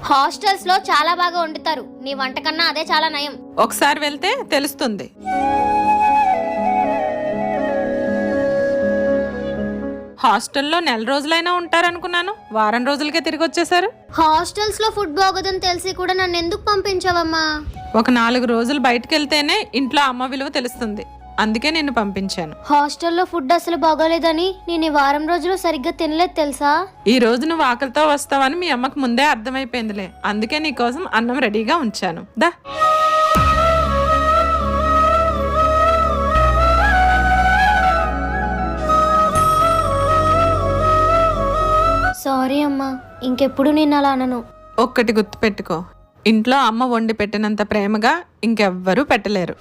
Hostels లో చాలా బాగా వండుతారు, నీ వంట కన్నా అదే చాలా నయం. ఒకసారి వెళ్తే తెలుస్తుంది. హాస్టల్లో నెల రోజులైనా ఉంటారనుకున్నాను, వారం రోజులకే తిరిగి వచ్చేసారు. హాస్టల్స్ లో ఫుడ్ బాగోదని తెలిసి కూడా నన్ను ఎందుకు పంపించావమ్మా? ఒక 4 రోజులు బయటకు వెళ్తేనే ఇంట్లో అమ్మ విలువ తెలుస్తుంది, అందుకే నిన్ను పంపించాను. హాస్టల్లో ఫుడ్ అసలు బాగోలేదని నేను ఈ వారం రోజులు సరిగ్గా తినలేదు తెలుసా. ఈ రోజు నువ్వు ఆకలితో వస్తావని మీ అమ్మకు ముందే అర్థమైపోయిందిలే, అందుకే నీకోసం అన్నం రెడీగా ఉంచాను. దా. సారీ అమ్మా, ఇంకెప్పుడు నేను అలా అనను. ఒక్కటి గుర్తుపెట్టుకో, ఇంట్లో అమ్మ వండి పెట్టినంత ప్రేమగా ఇంకెవ్వరూ పెట్టలేరు.